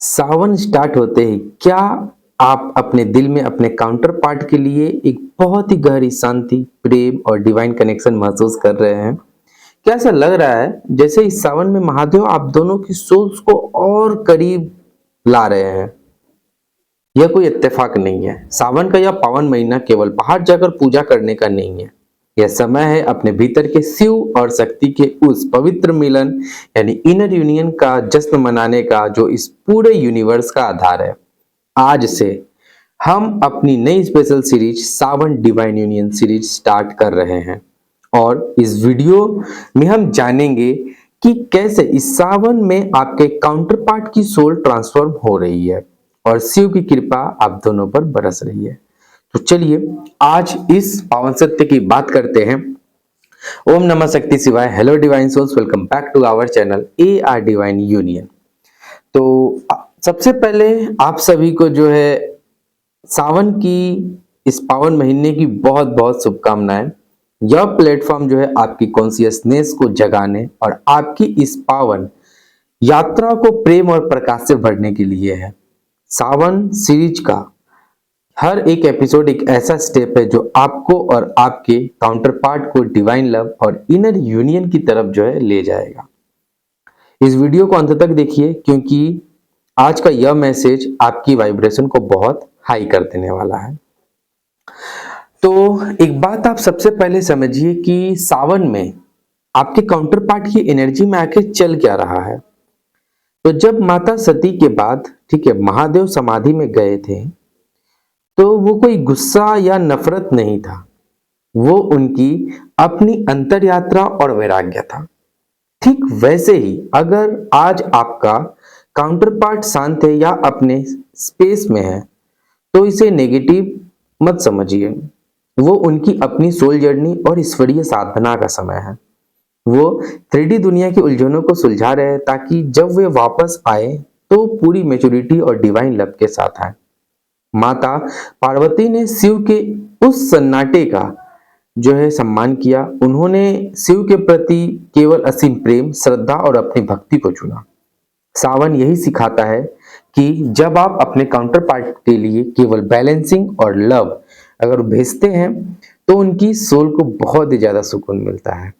सावन start होते ही क्या आप अपने दिल में अपने काउंटर पार्ट के लिए एक बहुत ही गहरी शांति, प्रेम और डिवाइन कनेक्शन महसूस कर रहे हैं? क्या ऐसा लग रहा है जैसे इस सावन में महादेव आप दोनों की सोल्स को और करीब ला रहे हैं? यह कोई इत्तेफाक नहीं है। सावन का यह पावन महीना केवल बाहर जाकर पूजा करने का नहीं है। यह समय है अपने भीतर के शिव और शक्ति के उस पवित्र मिलन यानी इनर यूनियन का जश्न मनाने का जो इस पूरे यूनिवर्स का आधार है। आज से हम अपनी नई स्पेशल सीरीज सावन डिवाइन यूनियन सीरीज स्टार्ट कर रहे हैं और इस वीडियो में हम जानेंगे कि कैसे इस सावन में आपके काउंटर पार्ट की सोल ट्रांसफॉर्म हो रही है और शिव की कृपा आप दोनों पर बरस रही है। तो चलिए आज इस पावन सत्य की बात करते हैं। ओम नमः शक्ति शिवाय। Hello divine souls, welcome back to our channel A R divine union. तो सबसे पहले आप सभी को जो है सावन की इस पावन महीने की बहुत बहुत शुभकामनाएं। यह प्लेटफॉर्म जो है आपकी कॉन्शियसनेस को जगाने और आपकी इस पावन यात्रा को प्रेम और प्रकाश से भरने के लिए है। सावन सीरीज का हर एक एपिसोड एक ऐसा स्टेप है जो आपको और आपके काउंटर पार्ट को डिवाइन लव और इनर यूनियन की तरफ जो है ले जाएगा। इस वीडियो को अंत तक देखिए क्योंकि आज का यह मैसेज आपकी वाइब्रेशन को बहुत हाई कर देने वाला है। तो एक बात आप सबसे पहले समझिए कि सावन में आपके काउंटर पार्ट की एनर्जी में आके चल क्या रहा है। तो जब माता सती के बाद महादेव समाधि में गए थे तो वो कोई गुस्सा या नफरत नहीं था, वो उनकी अपनी अंतर यात्रा और वैराग्य था। ठीक वैसे ही अगर आज आपका काउंटर पार्ट शांत है या अपने स्पेस में है तो इसे नेगेटिव मत समझिए। वो उनकी अपनी सोल जर्नी और ईश्वरीय साधना का समय है। वो 3D दुनिया की उलझनों को सुलझा रहे हैं ताकि जब वे वापस आए तो पूरी मैच्योरिटी और डिवाइन लव के साथ आए। माता पार्वती ने शिव के उस सन्नाटे का जो है सम्मान किया। उन्होंने शिव के प्रति केवल असीम प्रेम, श्रद्धा और अपनी भक्ति को चुना। सावन यही सिखाता है कि जब आप अपने काउंटर पार्ट के लिए केवल बैलेंसिंग और लव अगर भेजते हैं तो उनकी सोल को बहुत ही ज्यादा सुकून मिलता है।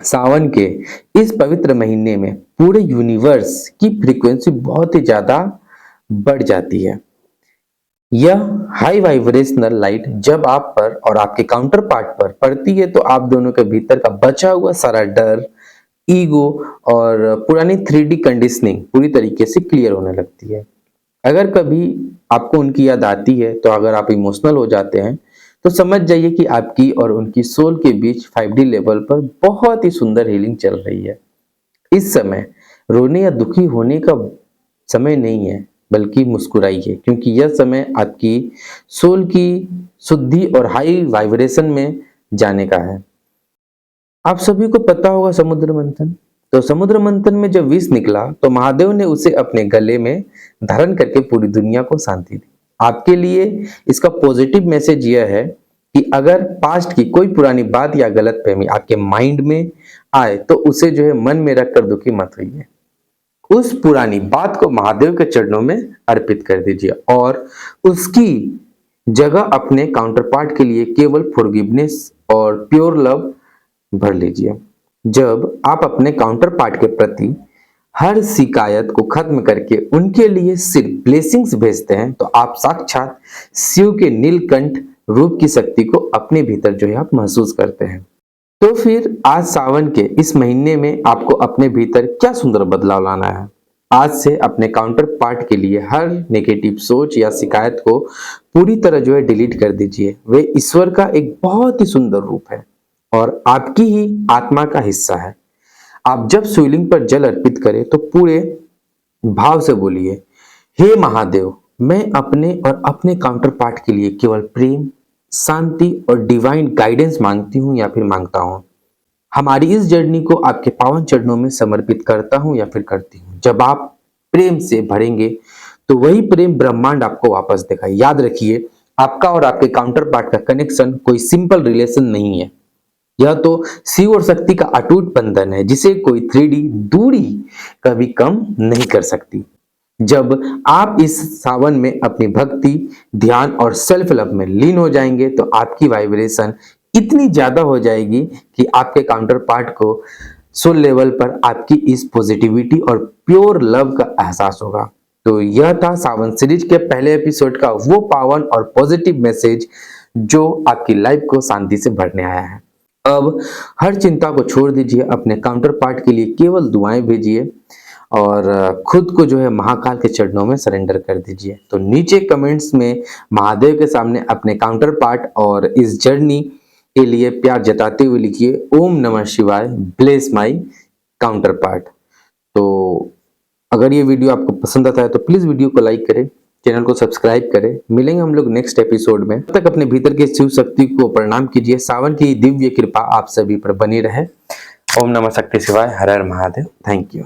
सावन के इस पवित्र महीने में पूरे यूनिवर्स की फ्रीक्वेंसी बहुत ही ज्यादा बढ़ जाती है। यह हाई वाइब्रेशनल लाइट जब आप पर और आपके काउंटर पार्ट पर पड़ती है तो आप दोनों के भीतर का बचा हुआ सारा डर, ईगो और पुरानी 3D कंडीशनिंग पूरी तरीके से क्लियर होने लगती है। अगर कभी आपको उनकी याद आती है तो अगर आप इमोशनल हो जाते हैं तो समझ जाइए कि आपकी और उनकी सोल के बीच 5D लेवल पर बहुत ही सुंदर हीलिंग चल रही है। इस समय रोने या दुखी होने का समय नहीं है बल्कि मुस्कुराइए, क्योंकि यह समय आपकी सोल की शुद्धि और हाई वाइब्रेशन में जाने का है। आप सभी को पता होगा समुद्र मंथन। तो समुद्र मंथन में जब विष निकला तो महादेव ने उसे अपने गले में धारण करके पूरी दुनिया को शांति दी। आपके लिए इसका पॉजिटिव मैसेज यह है कि अगर पास्ट की कोई पुरानी बात या गलतफहमी आपके माइंड में आए तो उसे जो है मन में रखकर दुखी मत होइए। उस पुरानी बात को महादेव के चरणों में अर्पित कर दीजिए और उसकी जगह अपने काउंटर पार्ट के लिए केवल फॉरगिवनेस और प्योर लव भर लीजिए। जब आप अपने काउंटर पार्ट के प्रति हर शिकायत को खत्म करके उनके लिए सिर्फ ब्लेसिंग्स भेजते हैं तो आप साक्षात शिव के नीलकंठ रूप की शक्ति को अपने भीतर जो है आप महसूस करते हैं। तो फिर आज सावन के इस महीने में आपको अपने भीतर क्या सुंदर बदलाव लाना है। आज से अपने काउंटर पार्ट के लिए हर नेगेटिव सोच या शिकायत को पूरी तरह जो है डिलीट कर दीजिए। वे ईश्वर का एक बहुत ही सुंदर रूप है और आपकी ही आत्मा का हिस्सा है। आप जब शिवलिंग पर जल अर्पित करें तो पूरे भाव से बोलिए, हे महादेव, मैं अपने और अपने काउंटर पार्ट के लिए केवल प्रेम, शांति और डिवाइन गाइडेंस मांगती हूँ या फिर मांगता हूँ। हमारी इस जर्नी को आपके पावन चरणों में समर्पित करता हूँ या फिर करती हूँ। जब आप प्रेम से भरेंगे तो वही प्रेम ब्रह्मांड आपको वापस देगा। याद रखिए, आपका और आपके काउंटर पार्ट का कनेक्शन कोई सिंपल रिलेशन नहीं है। यह तो शिव और शक्ति का अटूट बंधन है जिसे कोई 3D दूरी कभी कम नहीं कर सकती। जब आप इस सावन में अपनी भक्ति, ध्यान और सेल्फ लव में लीन हो जाएंगे तो आपकी वाइब्रेशन इतनी ज्यादा हो जाएगी कि आपके काउंटर पार्ट को सोल लेवल पर आपकी इस पॉजिटिविटी और प्योर लव का एहसास होगा। तो यह था सावन सीरीज के पहले एपिसोड का वो पावन और पॉजिटिव मैसेज जो आपकी लाइफ को शांति से भरने आया है। अब हर चिंता को छोड़ दीजिए, अपने काउंटर पार्ट के लिए केवल दुआएं भेजिए और खुद को जो है महाकाल के चरणों में सरेंडर कर दीजिए। तो नीचे कमेंट्स में महादेव के सामने अपने काउंटर पार्ट और इस जर्नी के लिए प्यार जताते हुए लिखिए ओम नमः शिवाय, ब्लेस माई काउंटर पार्ट। तो अगर ये वीडियो आपको पसंद आता है तो प्लीज वीडियो को लाइक करें, चैनल को सब्सक्राइब करें। मिलेंगे हम लोग नेक्स्ट एपिसोड में। तब तक अपने भीतर के शिव शक्ति को प्रणाम कीजिए। सावन की दिव्य कृपा आप सभी पर बनी रहे। ओम नमः शक्ति शिवाय, हर हर महादेव। Thank you.